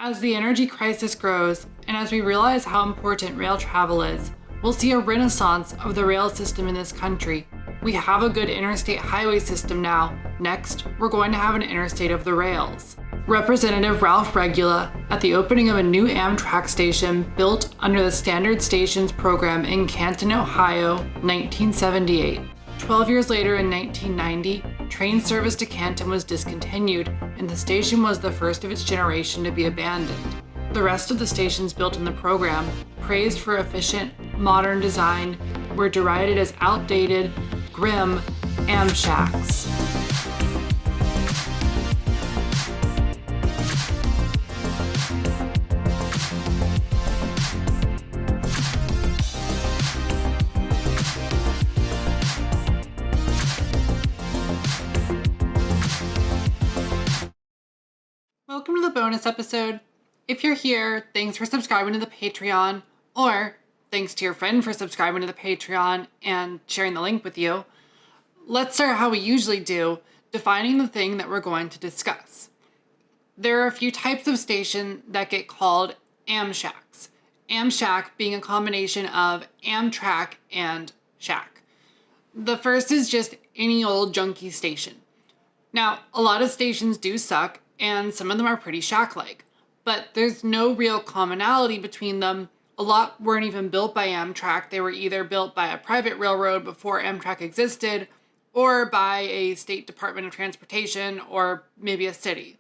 As the energy crisis grows, and as we realize how important rail travel is, we'll see a renaissance of the rail system in this country. We have a good interstate highway system now. Next, we're going to have an interstate of the rails. Representative Ralph Regula at the opening of a new Amtrak station built under the Standard Stations program in Canton, Ohio, 1978. 12 years later in 1990, train service to Canton was discontinued, and the station was the first of its generation to be abandoned. The rest of the stations built in the program, praised for efficient, modern design, were derided as outdated, grim Amshacks. Welcome to the bonus episode. If you're here, thanks for subscribing to the Patreon, or thanks to your friend for subscribing to the Patreon and sharing the link with you. Let's start how we usually do, defining the thing that we're going to discuss. There are a few types of station that get called Amshacks. Amshack being a combination of Amtrak and shack. The first is just any old junky station. Now, a lot of stations do suck, and some of them are pretty shack-like, but there's no real commonality between them. A lot weren't even built by Amtrak. They were either built by a private railroad before Amtrak existed, or by a state department of transportation, or maybe a city.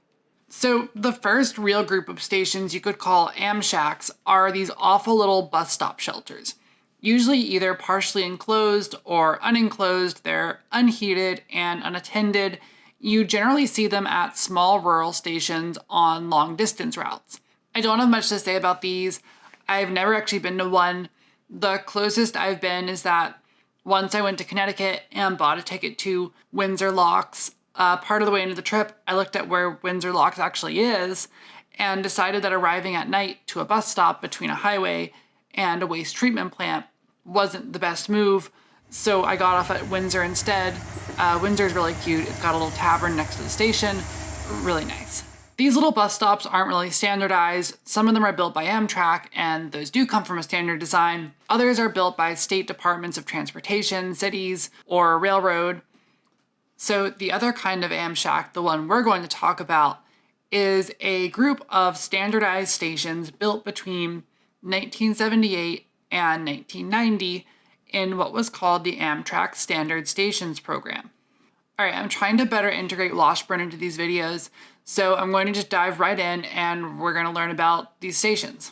So the first real group of stations you could call Amshacks are these awful little bus stop shelters. Usually either partially enclosed or unenclosed. They're unheated and unattended. You generally see them at small rural stations on long distance routes. I don't have much to say about these. I've never actually been to one. The closest I've been is that once I went to Connecticut and bought a ticket to Windsor Locks. Part of the way into the trip, I looked at where Windsor Locks actually is and decided that arriving at night to a bus stop between a highway and a waste treatment plant wasn't the best move. So I got off at Windsor instead. Windsor's really cute. It's got a little tavern next to the station. Really nice. These little bus stops aren't really standardized. Some of them are built by Amtrak, and those do come from a standard design. Others are built by state departments of transportation, cities, or a railroad. So the other kind of Amshack, the one we're going to talk about, is a group of standardized stations built between 1978 and 1990 in what was called the Amtrak Standard Stations program. All right, I'm trying to better integrate Washburn into these videos, so I'm going to just dive right in and we're going to learn about these stations.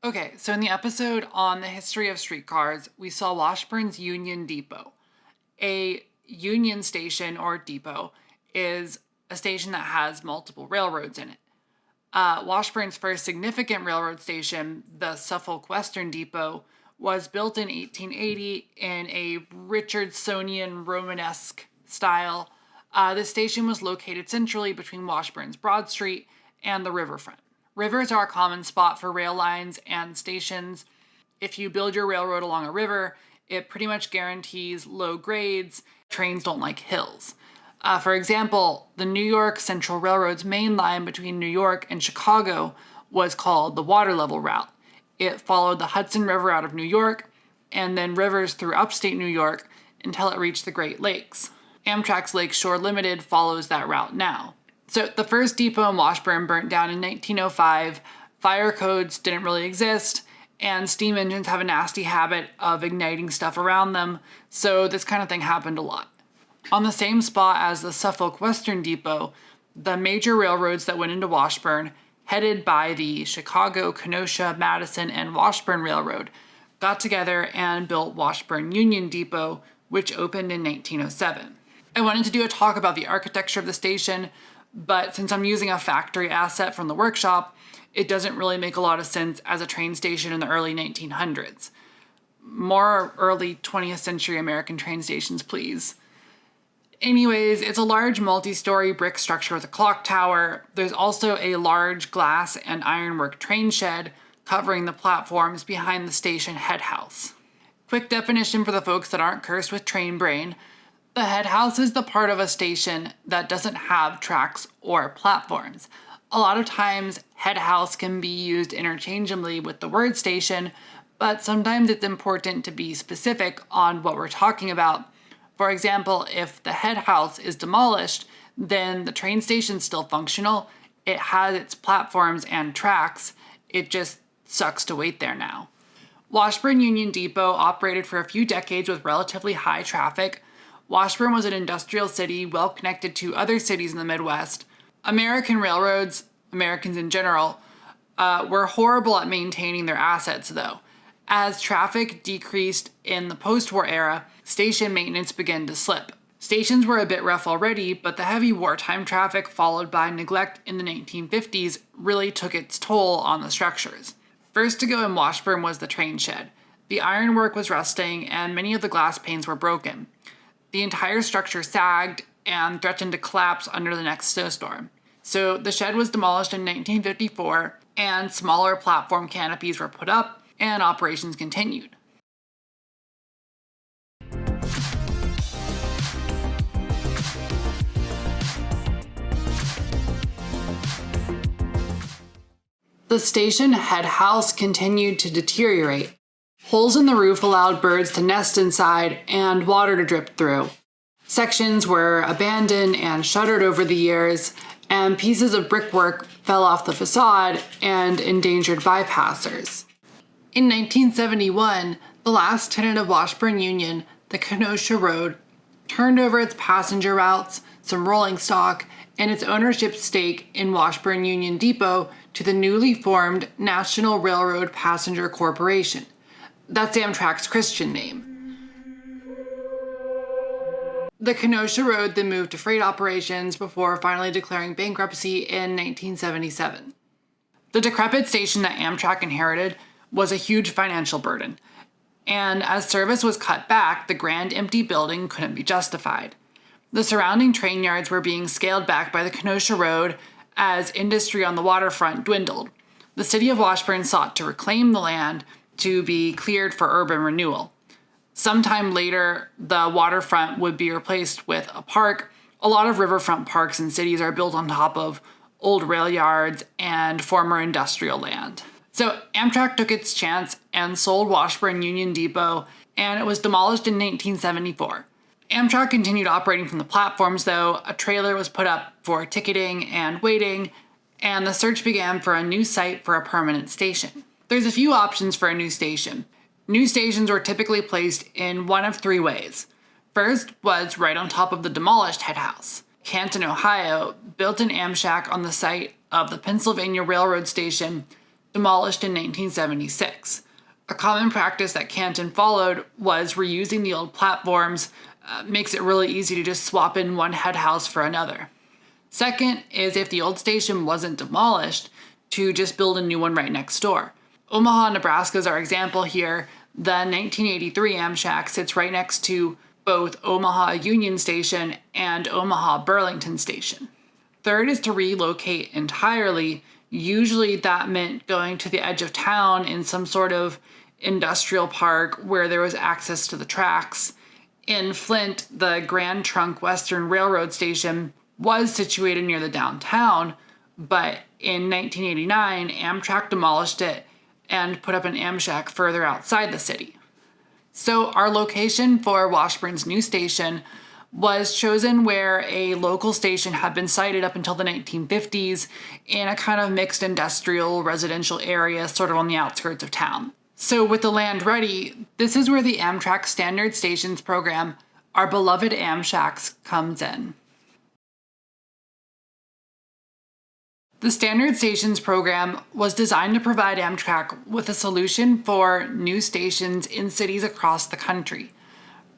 Okay, so in the episode on the history of streetcars, we saw Washburn's Union Depot. A union station or depot is a station that has multiple railroads in it. Washburn's first significant railroad station, the Suffolk Western Depot, was built in 1880 in a Richardsonian Romanesque style. The station was located centrally between Washburn's Broad Street and the riverfront. Rivers are a common spot for rail lines and stations. If you build your railroad along a river, it pretty much guarantees low grades. Trains don't like hills. For example, the New York Central Railroad's main line between New York and Chicago was called the Water Level Route. It followed the Hudson River out of New York and then rivers through upstate New York until it reached the Great Lakes. Amtrak's Lake Shore Limited follows that route now. So the first depot in Washburn burnt down in 1905. Fire codes didn't really exist, and steam engines have a nasty habit of igniting stuff around them, so this kind of thing happened a lot. On the same spot as the Suffolk Western Depot, the major railroads that went into Washburn, headed by the Chicago, Kenosha, Madison, and Washburn Railroad, got together and built Washburn Union Depot, which opened in 1907. I wanted to do a talk about the architecture of the station, but since I'm using a factory asset from the workshop, it doesn't really make a lot of sense as a train station in the early 1900s. More early 20th century American train stations, please. Anyways, it's a large multi-story brick structure with a clock tower. There's also a large glass and ironwork train shed covering the platforms behind the station head house. Quick definition for the folks that aren't cursed with train brain. The head house is the part of a station that doesn't have tracks or platforms. A lot of times, head house can be used interchangeably with the word station, but sometimes it's important to be specific on what we're talking about. For example, if the head house is demolished, then the train station's still functional. It has its platforms and tracks. It just sucks to wait there now. Washburn Union Depot operated for a few decades with relatively high traffic. Washburn was an industrial city well connected to other cities in the Midwest. American railroads, Americans in general, were horrible at maintaining their assets though. As traffic decreased in the post-war era, station maintenance began to slip. Stations were a bit rough already, but the heavy wartime traffic followed by neglect in the 1950s really took its toll on the structures. First to go in Washburn was the train shed. The ironwork was rusting and many of the glass panes were broken. The entire structure sagged and threatened to collapse under the next snowstorm. So the shed was demolished in 1954 and smaller platform canopies were put up and operations continued. The station head house continued to deteriorate. Holes in the roof allowed birds to nest inside and water to drip through. Sections were abandoned and shuttered over the years, and pieces of brickwork fell off the facade and endangered bypassers. In 1971, the last tenant of Washburn Union, the Kenosha Road, turned over its passenger routes, some rolling stock, and its ownership stake in Washburn Union Depot to the newly formed National Railroad Passenger Corporation. That's Amtrak's Christian name. The Kenosha Road then moved to freight operations before finally declaring bankruptcy in 1977. The decrepit station that Amtrak inherited was a huge financial burden, and as service was cut back, the grand empty building couldn't be justified. The surrounding train yards were being scaled back by the Kenosha Road as industry on the waterfront dwindled. The city of Washburn sought to reclaim the land to be cleared for urban renewal. Sometime later, the waterfront would be replaced with a park. A lot of riverfront parks in cities are built on top of old rail yards and former industrial land. So Amtrak took its chance and sold Washburn Union Depot, and it was demolished in 1974. Amtrak continued operating from the platforms, though. A trailer was put up for ticketing and waiting, and the search began for a new site for a permanent station. There's a few options for a new station. New stations were typically placed in one of three ways. First was right on top of the demolished head house. Canton, Ohio, built an Amshack on the site of the Pennsylvania Railroad Station, demolished in 1976. A common practice that Canton followed was reusing the old platforms. Makes it really easy to just swap in one head house for another. Second is if the old station wasn't demolished, to just build a new one right next door. Omaha, Nebraska is our example here. The 1983 Amshack sits right next to both Omaha Union Station and Omaha Burlington Station. Third is to relocate entirely. Usually that meant going to the edge of town in some sort of industrial park where there was access to the tracks. In Flint, the Grand Trunk Western Railroad Station was situated near the downtown, but in 1989, Amtrak demolished it and put up an Amshack further outside the city. So our location for Washburn's new station was chosen where a local station had been sited up until the 1950s in a kind of mixed industrial residential area sort of on the outskirts of town. So with the land ready, this is where the Amtrak Standard Stations program, our beloved Amshacks, comes in. The Standard Stations program was designed to provide Amtrak with a solution for new stations in cities across the country.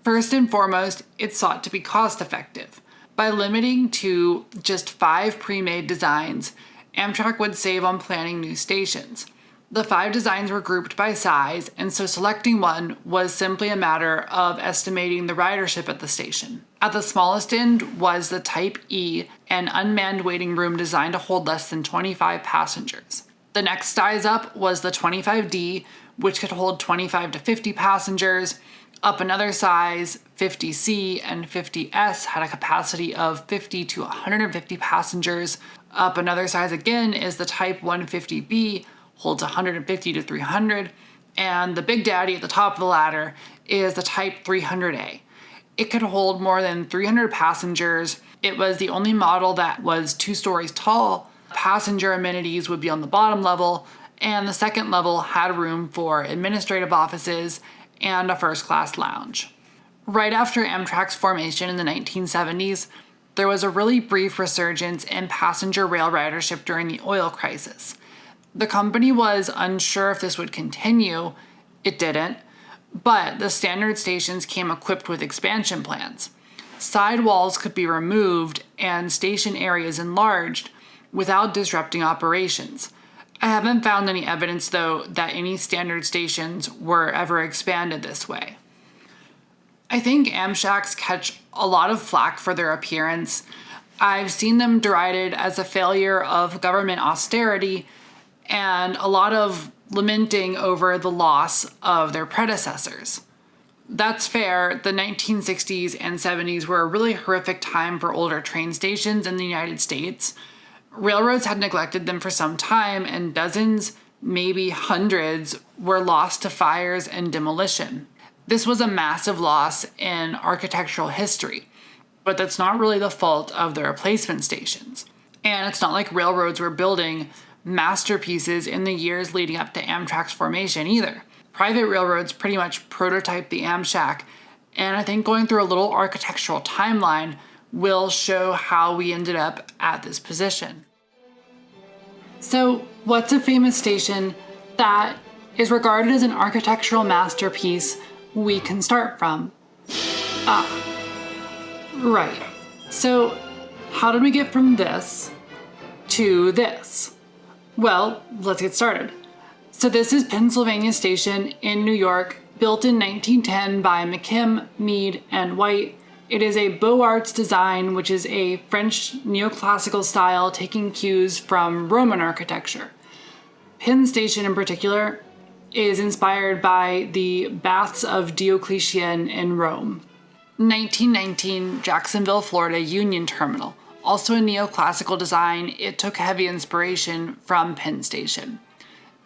First and foremost, it sought to be cost-effective. By limiting to just 5 pre-made designs, Amtrak would save on planning new stations. The 5 designs were grouped by size, and so selecting one was simply a matter of estimating the ridership at the station. At the smallest end was the Type E, an unmanned waiting room designed to hold less than 25 passengers. The next size up was the 25D, which could hold 25 to 50 passengers. Up another size, 50C and 50S had a capacity of 50 to 150 passengers. Up another size again is the Type 150B, holds 150 to 300. And the big daddy at the top of the ladder is the Type 300A. It could hold more than 300 passengers. It was the only model that was 2 stories tall. Passenger amenities would be on the bottom level, and the second level had room for administrative offices and a first-class lounge. Right after Amtrak's formation in the 1970s, there was a really brief resurgence in passenger rail ridership during the oil crisis. The company was unsure if this would continue. It didn't, but the standard stations came equipped with expansion plans. Sidewalls could be removed and station areas enlarged without disrupting operations. I haven't found any evidence, though, that any standard stations were ever expanded this way. I think Amshacks catch a lot of flack for their appearance. I've seen them derided as a failure of government austerity and a lot of lamenting over the loss of their predecessors. That's fair. The 1960s and 70s were a really horrific time for older train stations in the United States. Railroads had neglected them for some time, and dozens, maybe hundreds, were lost to fires and demolition. This was a massive loss in architectural history, but that's not really the fault of the replacement stations. And it's not like railroads were building masterpieces in the years leading up to Amtrak's formation either. Private railroads pretty much prototyped the Amshack, and I think going through a little architectural timeline will show how we ended up at this position. So, what's a famous station that is regarded as an architectural masterpiece we can start from? Right. So, how did we get from this to this? Well, let's get started. So this is Pennsylvania Station in New York, built in 1910 by McKim, Mead, and White. It is a Beaux Arts design, which is a French neoclassical style taking cues from Roman architecture. Penn Station in particular is inspired by the Baths of Diocletian in Rome. 1919, Jacksonville, Florida Union Terminal. Also a neoclassical design, it took heavy inspiration from Penn Station.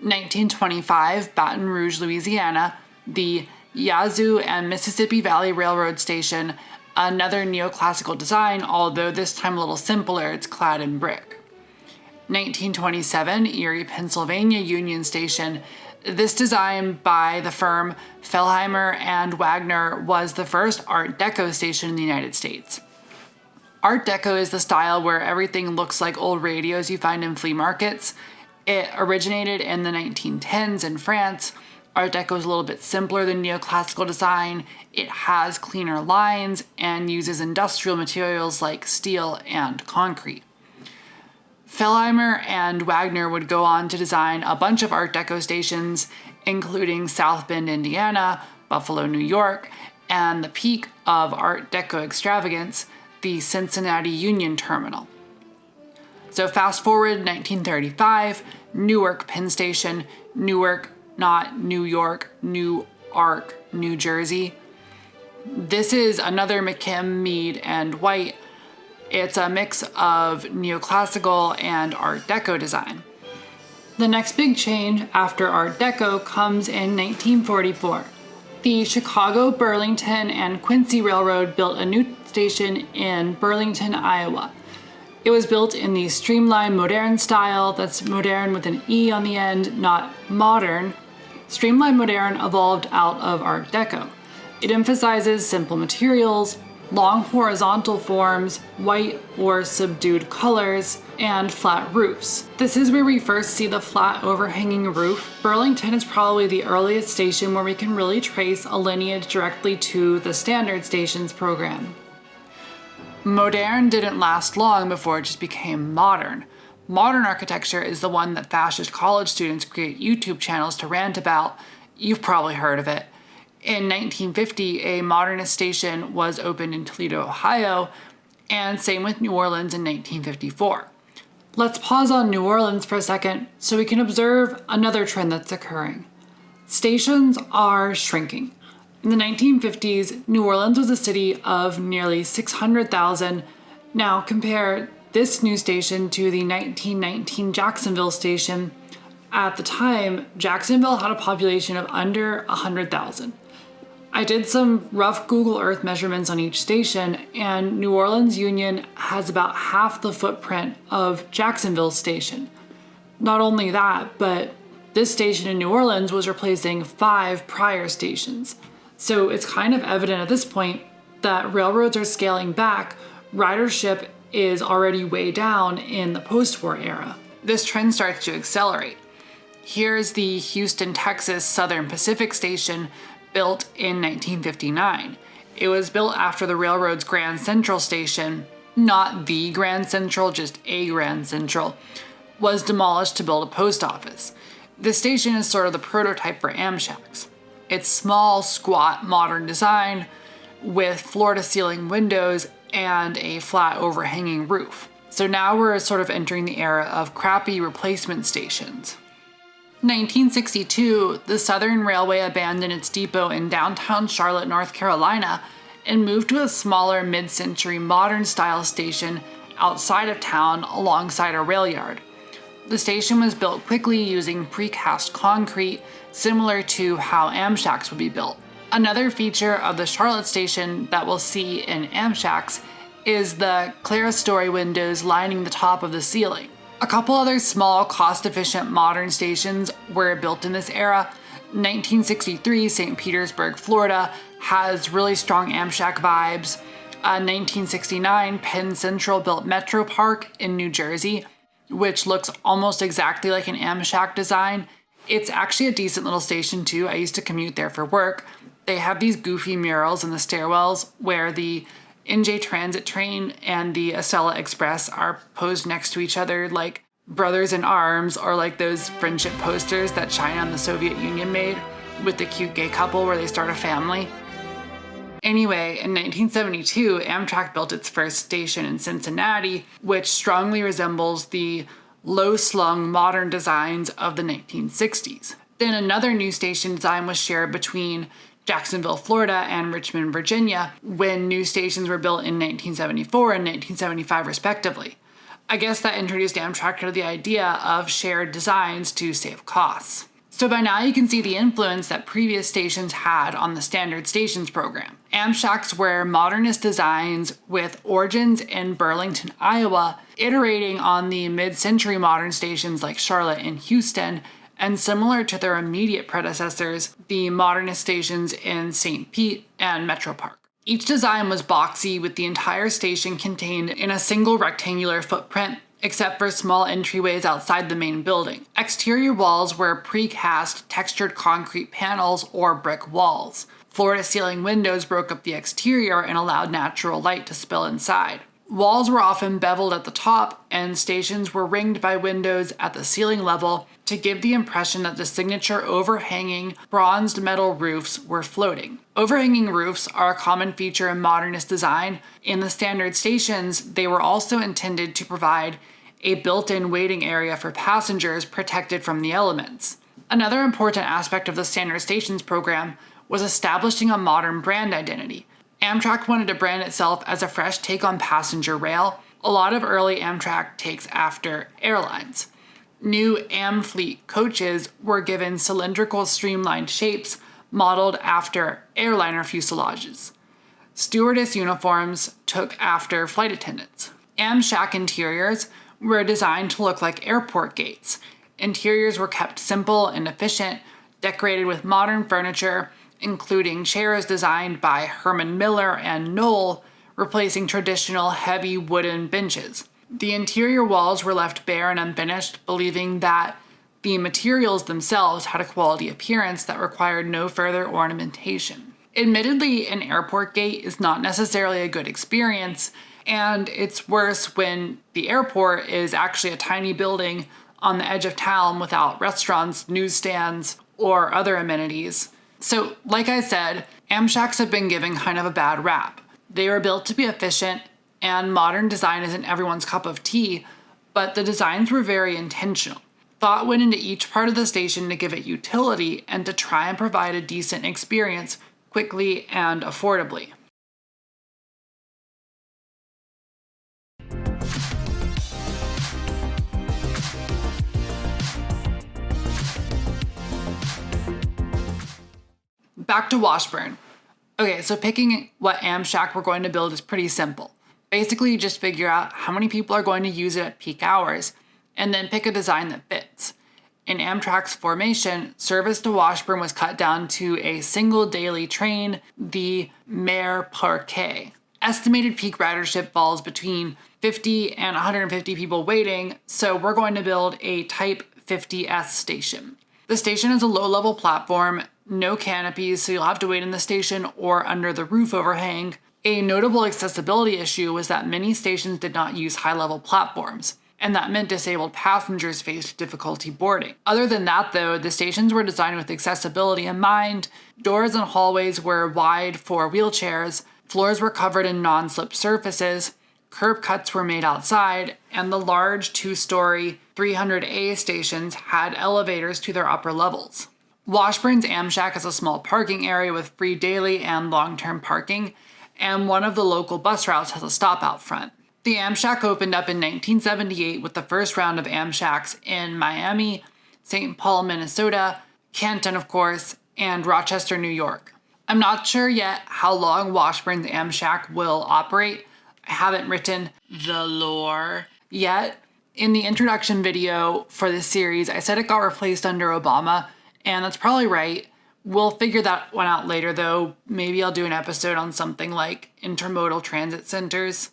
1925, Baton Rouge, Louisiana, the Yazoo and Mississippi Valley Railroad Station, another neoclassical design, although this time a little simpler, it's clad in brick. 1927, Erie, Pennsylvania Union Station. This design by the firm Fellheimer and Wagner was the first Art Deco station in the United States. Art Deco is the style where everything looks like old radios you find in flea markets. It originated in the 1910s in France. Art Deco is a little bit simpler than neoclassical design. It has cleaner lines and uses industrial materials like steel and concrete. Fellheimer and Wagner would go on to design a bunch of Art Deco stations, including South Bend, Indiana, Buffalo, New York, and the peak of Art Deco extravagance, the Cincinnati Union Terminal. So fast forward 1935, Newark Penn Station, Newark, not New York, Newark, New Jersey. This is another McKim, Mead, and White. It's a mix of neoclassical and Art Deco design. The next big change after Art Deco comes in 1944. The Chicago, Burlington, and Quincy Railroad built a new station in Burlington, Iowa. It was built in the streamlined modern style, that's modern with an E on the end, not modern. Streamlined modern evolved out of Art Deco. It emphasizes simple materials, long horizontal forms, white or subdued colors, and flat roofs. This is where we first see the flat overhanging roof. Burlington is probably the earliest station where we can really trace a lineage directly to the standard stations program. Modern didn't last long before it just became modern. Modern architecture is the one that fascist college students create YouTube channels to rant about. You've probably heard of it. In 1950, a Modernist station was opened in Toledo, Ohio, and same with New Orleans in 1954. Let's pause on New Orleans for a second so we can observe another trend that's occurring. Stations are shrinking. In the 1950s, New Orleans was a city of nearly 600,000. Now compare this new station to the 1919 Jacksonville station. At the time, Jacksonville had a population of under 100,000. I did some rough Google Earth measurements on each station, and New Orleans Union has about half the footprint of Jacksonville station. Not only that, but this station in New Orleans was replacing 5 prior stations. So it's kind of evident at this point that railroads are scaling back. Ridership is already way down in the post-war era. This trend starts to accelerate. Here's the Houston, Texas Southern Pacific Station, built in 1959. It was built after the railroad's Grand Central Station, not the Grand Central, just a Grand Central, was demolished to build a post office. This station is sort of the prototype for Amshacks. It's small, squat, modern design with floor-to-ceiling windows and a flat overhanging roof. So now we're sort of entering the era of crappy replacement stations. 1962, the Southern Railway abandoned its depot in downtown Charlotte, North Carolina, and moved to a smaller mid-century modern-style station outside of town alongside a rail yard. The station was built quickly using precast concrete, similar to how Amshacks would be built. Another feature of the Charlotte station that we'll see in Amshacks is the clerestory windows lining the top of the ceiling. A couple other small, cost-efficient modern stations were built in this era. 1963, St. Petersburg, Florida, has really strong Amshack vibes. 1969, Penn Central built Metro Park in New Jersey, which looks almost exactly like an Amshack design. It's actually a decent little station too. I used to commute there for work. They have these goofy murals in the stairwells where the NJ Transit train and the Acela Express are posed next to each other like brothers in arms, or like those friendship posters that China and the Soviet Union made with the cute gay couple where they start a family. Anyway, in 1972, Amtrak built its first station in Cincinnati, which strongly resembles the low-slung modern designs of the 1960s. Then another new station design was shared between Jacksonville, Florida, and Richmond, Virginia, when new stations were built in 1974 and 1975 respectively. I guess that introduced Amtrak to the idea of shared designs to save costs. So by now you can see the influence that previous stations had on the standard stations program. Amshacks were modernist designs with origins in Burlington, Iowa, iterating on the mid-century modern stations like Charlotte and Houston, and similar to their immediate predecessors, the modernist stations in St. Pete and Metro Park. Each design was boxy, with the entire station contained in a single rectangular footprint, except for small entryways outside the main building. Exterior walls were precast textured concrete panels or brick walls. Floor-to-ceiling windows broke up the exterior and allowed natural light to spill inside. Walls were often beveled at the top, and stations were ringed by windows at the ceiling level to give the impression that the signature overhanging bronzed metal roofs were floating. Overhanging roofs are a common feature in modernist design. In the standard stations, they were also intended to provide a built-in waiting area for passengers protected from the elements. Another important aspect of the standard stations program was establishing a modern brand identity. Amtrak wanted to brand itself as a fresh take on passenger rail. A lot of early Amtrak takes after airlines. New Amfleet coaches were given cylindrical streamlined shapes modeled after airliner fuselages. Stewardess uniforms took after flight attendants. Amshack interiors were designed to look like airport gates. Interiors were kept simple and efficient, decorated with modern furniture, including chairs designed by Herman Miller and Knoll, replacing traditional heavy wooden benches. The interior walls were left bare and unfinished, believing that the materials themselves had a quality appearance that required no further ornamentation. Admittedly, an airport gate is not necessarily a good experience, and it's worse when the airport is actually a tiny building on the edge of town without restaurants, newsstands, or other amenities. So, like I said, Amshacks have been given kind of a bad rap. They were built to be efficient, and modern design isn't everyone's cup of tea, but the designs were very intentional. Thought went into each part of the station to give it utility and to try and provide a decent experience quickly and affordably. Back to Washburn. Okay, so picking what Amshack we're going to build is pretty simple. Basically, you just figure out how many people are going to use it at peak hours, and then pick a design that fits. In Amtrak's formation, service to Washburn was cut down to a single daily train, the Mare Parquet. Estimated peak ridership falls between 50 and 150 people waiting, so we're going to build a Type 50S station. The station is a low-level platform, no canopies, so you'll have to wait in the station or under the roof overhang. A notable accessibility issue was that many stations did not use high-level platforms, and that meant disabled passengers faced difficulty boarding. Other than that, though, the stations were designed with accessibility in mind. Doors and hallways were wide for wheelchairs, floors were covered in non-slip surfaces, curb cuts were made outside, and the large two-story 300A stations had elevators to their upper levels. Washburn's Amshack has a small parking area with free daily and long-term parking, and one of the local bus routes has a stop out front. The Amshack opened up in 1978 with the first round of Amshacks in Miami, St. Paul, Minnesota, Canton, of course, and Rochester, New York. I'm not sure yet how long Washburn's Amshack will operate. I haven't written the lore yet. In the introduction video for this series, I said it got replaced under Obama, and that's probably right. We'll figure that one out later, though. Maybe I'll do an episode on something like intermodal transit centers.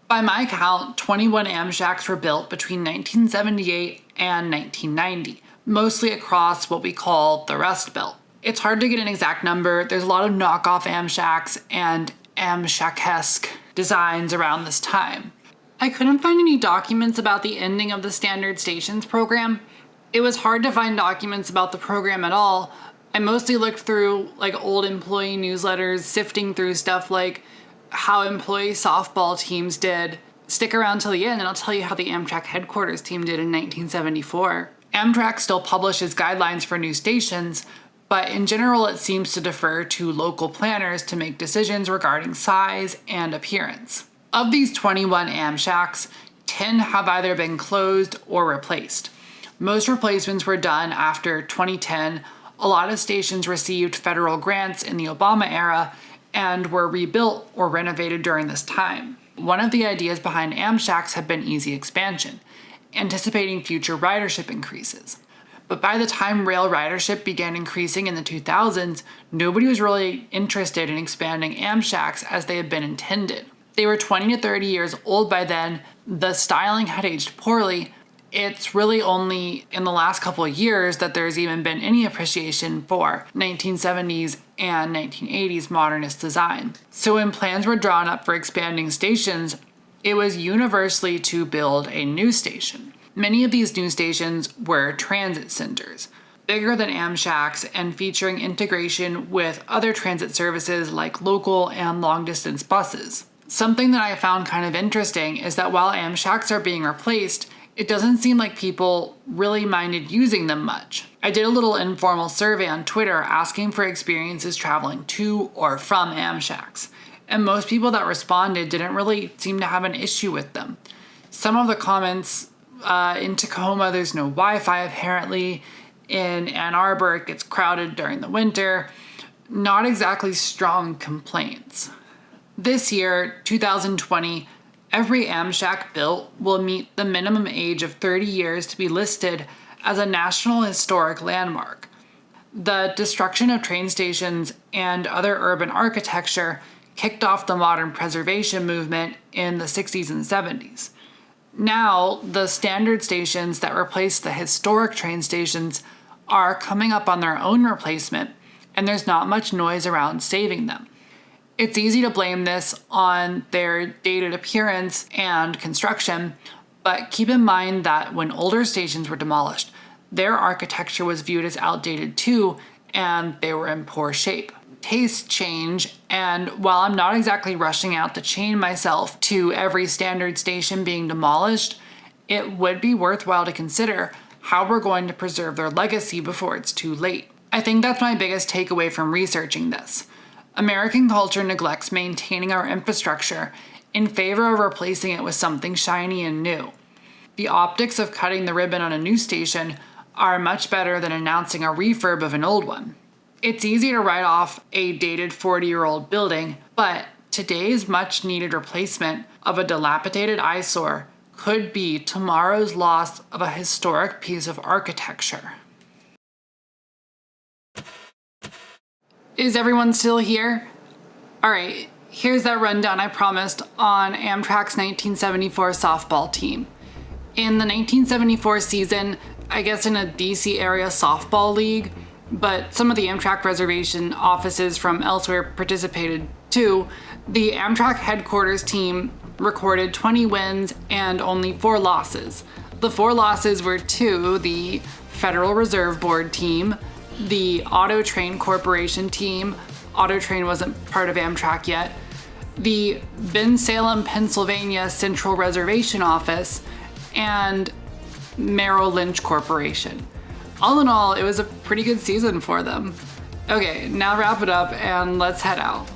By my count, 21 Amshacks were built between 1978 and 1990, mostly across what we call the Rust Belt. It's hard to get an exact number. There's a lot of knockoff Amshacks and Amshack-esque designs around this time. I couldn't find any documents about the ending of the Standard Stations program. It was hard to find documents about the program at all. I mostly looked through old employee newsletters, sifting through stuff like how employee softball teams did. Stick around till the end and I'll tell you how the Amtrak headquarters team did in 1974. Amtrak still publishes guidelines for new stations, but in general it seems to defer to local planners to make decisions regarding size and appearance. Of these 21 Amshacks, 10 have either been closed or replaced. Most replacements were done after 2010. A lot of stations received federal grants in the Obama era and were rebuilt or renovated during this time. One of the ideas behind Amshacks had been easy expansion, anticipating future ridership increases. But by the time rail ridership began increasing in the 2000s, nobody was really interested in expanding Amshacks as they had been intended. They were 20 to 30 years old by then, the styling had aged poorly. It's really only in the last couple of years that there's even been any appreciation for 1970s and 1980s modernist design. So when plans were drawn up for expanding stations, it was universally to build a new station. Many of these new stations were transit centers, bigger than Amshacks and featuring integration with other transit services like local and long-distance buses. Something that I found kind of interesting is that while Amshacks are being replaced, it doesn't seem like people really minded using them much. I did a little informal survey on Twitter asking for experiences traveling to or from Amshacks, and most people that responded didn't really seem to have an issue with them. Some of the comments, in Tacoma there's no Wi-Fi apparently, in Ann Arbor it gets crowded during the winter, not exactly strong complaints. This year, 2020, every Amshack built will meet the minimum age of 30 years to be listed as a National Historic Landmark. The destruction of train stations and other urban architecture kicked off the modern preservation movement in the 60s and 70s. Now, the standard stations that replace the historic train stations are coming up on their own replacement, and there's not much noise around saving them. It's easy to blame this on their dated appearance and construction, but keep in mind that when older stations were demolished, their architecture was viewed as outdated too, and they were in poor shape. Tastes change, and while I'm not exactly rushing out to chain myself to every standard station being demolished, it would be worthwhile to consider how we're going to preserve their legacy before it's too late. I think that's my biggest takeaway from researching this. American culture neglects maintaining our infrastructure in favor of replacing it with something shiny and new. The optics of cutting the ribbon on a new station are much better than announcing a refurb of an old one. It's easy to write off a dated 40-year-old building, but today's much-needed replacement of a dilapidated eyesore could be tomorrow's loss of a historic piece of architecture. Is everyone still here? All right, here's that rundown I promised on Amtrak's 1974 softball team. In the 1974 season, I guess in a DC area softball league, but some of the Amtrak reservation offices from elsewhere participated too, the Amtrak headquarters team recorded 20 wins and only 4 losses. The 4 losses were to the Federal Reserve Board team, the Auto Train Corporation team. Auto Train wasn't part of Amtrak yet. The Bensalem, Pennsylvania Central Reservation Office, and Merrill Lynch Corporation. All in all, it was a pretty good season for them. Okay, now wrap it up and let's head out.